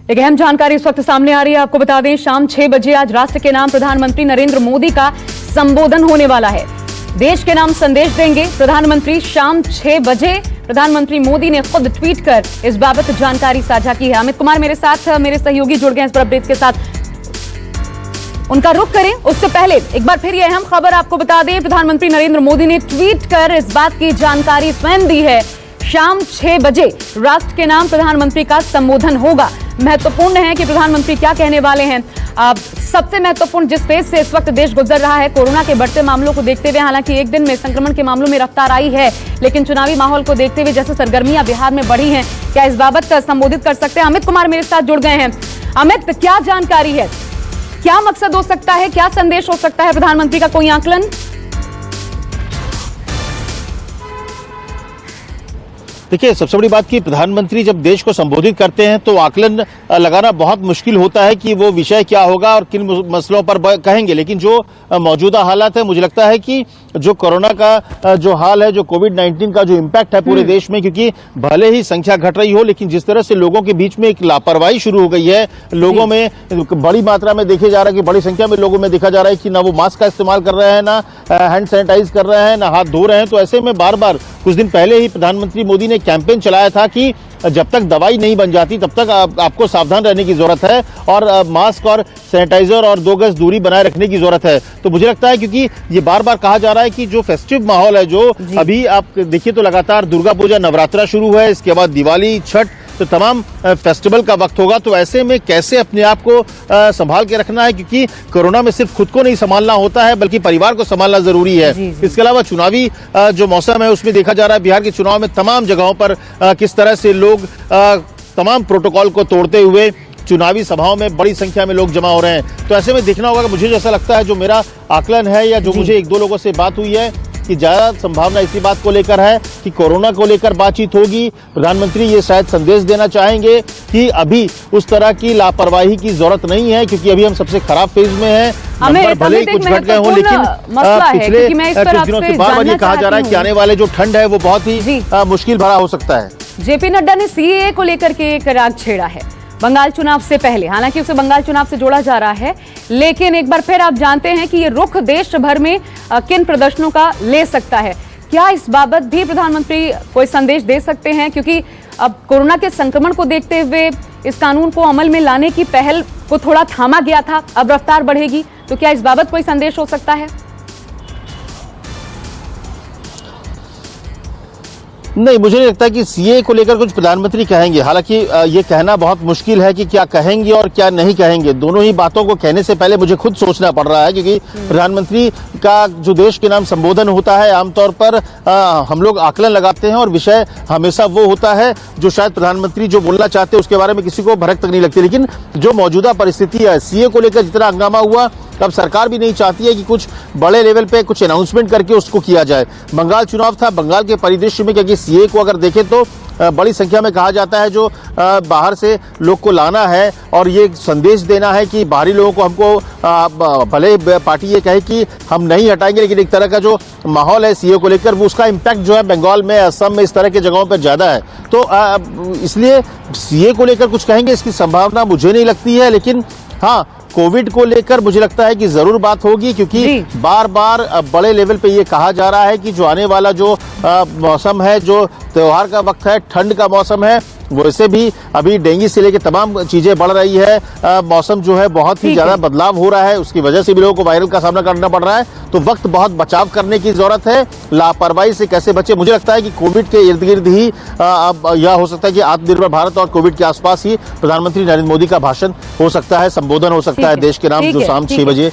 एक अहम जानकारी इस वक्त सामने आ रही है, आपको बता दें शाम 6 बजे आज राष्ट्र के नाम प्रधानमंत्री नरेंद्र मोदी का संबोधन होने वाला है। देश के नाम संदेश देंगे प्रधानमंत्री। शाम 6 बजे प्रधानमंत्री मोदी ने खुद ट्वीट कर इस बाबत जानकारी साझा की है। अमित कुमार मेरे साथ, मेरे सहयोगी जुड़ गए इस पर अपडेट के साथ, उनका रुख करें। उससे पहले एक बार फिर यह अहम खबर आपको बता दें, प्रधानमंत्री नरेंद्र मोदी ने ट्वीट कर इस बात की जानकारी स्वयं दी है। शाम 6 बजे राष्ट्र के नाम प्रधानमंत्री का संबोधन होगा। महत्वपूर्ण है कि प्रधानमंत्री क्या कहने वाले हैं। सबसे महत्वपूर्ण जिस फेज से इस वक्त देश गुजर रहा है, कोरोना के बढ़ते मामलों को देखते हुए, हालांकि एक दिन में संक्रमण के मामलों में रफ्तार आई है, लेकिन चुनावी माहौल को देखते हुए जैसे सरगर्मियां बिहार में बढ़ी हैं, क्या इस बाबत संबोधित कर सकते हैं? अमित कुमार मेरे साथ जुड़ गए हैं। अमित, क्या जानकारी है, क्या मकसद हो सकता है, क्या संदेश हो सकता है प्रधानमंत्री का, कोई आकलन? देखिए, सबसे बड़ी बात कि प्रधानमंत्री जब देश को संबोधित करते हैं तो आकलन लगाना बहुत मुश्किल होता है कि वो विषय क्या होगा और किन मसलों पर कहेंगे। लेकिन जो मौजूदा हालात है, मुझे लगता है कि जो कोरोना का जो हाल है, जो कोविड-19 का जो इम्पैक्ट है पूरे देश में, क्योंकि भले ही संख्या घट रही हो, लेकिन जिस तरह से लोगों के बीच में एक लापरवाही शुरू हो गई है, लोगों में बड़ी मात्रा में देखे जा रहा है कि बड़ी संख्या में लोगों में देखा जा रहा है कि ना वो मास्क का इस्तेमाल कर रहे हैं, ना हैंड सैनिटाइज कर रहे हैं, ना हाथ धो रहे हैं। तो ऐसे में बार बार कुछ दिन पहले ही प्रधानमंत्री मोदी ने कैंपेन चलाया था कि जब तक दवाई नहीं बन जाती तब तक आपको सावधान रहने की जरूरत है और मास्क और सैनिटाइजर और 2 गज दूरी बनाए रखने की जरूरत है। तो मुझे लगता है क्योंकि ये बार बार कहा जा रहा है कि जो फेस्टिव माहौल है, जो अभी आप देखिए तो लगातार दुर्गा पूजा, नवरात्रा शुरू है, इसके बाद दिवाली, छठ, तो तमाम फेस्टिवल का वक्त होगा। तो ऐसे में कैसे अपने आप को संभाल के रखना है, क्योंकि कोरोना में सिर्फ खुद को नहीं संभालना होता है बल्कि परिवार को संभालना जरूरी है। इसके अलावा चुनावी जो मौसम है उसमें देखा जा रहा है बिहार के चुनाव में तमाम जगहों पर किस तरह से लोग तमाम प्रोटोकॉल को तोड़ते हुए चुनावी सभाओं में बड़ी संख्या में लोग जमा हो रहे हैं। तो ऐसे में देखना होगा कि मुझे जैसा लगता है, जो मेरा आकलन है या जो मुझे 1-2 लोगों से बात हुई है, कि ज्यादा संभावना इसी बात को लेकर है कि कोरोना को लेकर बातचीत होगी। प्रधानमंत्री ये शायद संदेश देना चाहेंगे कि अभी उस तरह की लापरवाही की जरूरत नहीं है, क्योंकि अभी हम सबसे खराब फेज में हैं। नंबर भले ही कुछ घट गए हों, लेकिन पिछले कुछ दिनों से बार बार ये कहा जा रहा है कि आने वाले जो ठंड है वो बहुत ही मुश्किल भरा हो सकता है। जेपी नड्डा ने सीएए को लेकर के एक राग छेड़ा है बंगाल चुनाव से पहले, हालांकि उसे बंगाल चुनाव से जोड़ा जा रहा है, लेकिन एक बार फिर आप जानते हैं कि ये रुख देश भर में किन प्रदर्शनों का ले सकता है। क्या इस बाबत भी प्रधानमंत्री कोई संदेश दे सकते हैं? क्योंकि अब कोरोना के संक्रमण को देखते हुए इस कानून को अमल में लाने की पहल को थोड़ा थामा गया था, अब रफ्तार बढ़ेगी, तो क्या इस बाबत कोई संदेश हो सकता है? नहीं, मुझे नहीं लगता कि सीए को लेकर कुछ प्रधानमंत्री कहेंगे। हालांकि ये कहना बहुत मुश्किल है कि क्या कहेंगे और क्या नहीं कहेंगे। दोनों ही बातों को कहने से पहले मुझे खुद सोचना पड़ रहा है, क्योंकि प्रधानमंत्री का जो देश के नाम संबोधन होता है, आमतौर पर हम लोग आकलन लगाते हैं और विषय हमेशा वो होता है जो शायद प्रधानमंत्री जो बोलना चाहते हैं उसके बारे में किसी को भनक तक नहीं लगती। लेकिन जो मौजूदा परिस्थिति है, सीए को लेकर जितना हंगामा हुआ, अब सरकार भी नहीं चाहती है कि कुछ बड़े लेवल पे कुछ अनाउंसमेंट करके उसको किया जाए। बंगाल चुनाव था, बंगाल के परिदृश्य में क्योंकि सीए को अगर देखें तो बड़ी संख्या में कहा जाता है जो बाहर से लोग को लाना है और ये संदेश देना है कि बाहरी लोगों को हमको भले पार्टी ये कहे कि हम नहीं हटाएंगे, लेकिन एक तरह का जो माहौल है सीए को लेकर, वो उसका इम्पैक्ट जो है बंगाल में, असम में, इस तरह के जगहों पर ज़्यादा है। तो इसलिए सीए को लेकर कुछ कहेंगे इसकी संभावना मुझे नहीं लगती है। लेकिन हाँ, कोविड को लेकर मुझे लगता है कि जरूर बात होगी, क्योंकि बार बार बड़े लेवल पे ये कहा जा रहा है कि जो आने वाला जो मौसम है, जो त्योहार का वक्त है, ठंड का मौसम है, वैसे भी अभी डेंगू से लेकर तमाम चीजें बढ़ रही है। मौसम जो है बहुत ही ज्यादा बदलाव हो रहा है, उसकी वजह से भी लोगों को वायरल का सामना करना पड़ रहा है। तो वक्त बहुत बचाव करने की जरूरत है। लापरवाही से कैसे बचे? मुझे लगता है कि कोविड के इर्द गिर्द ही अब यह हो सकता है कि आत्मनिर्भर भारत और कोविड के आसपास ही प्रधानमंत्री नरेंद्र मोदी का भाषण हो सकता है, संबोधन हो सकता है देश के नाम, जो शाम 6 बजे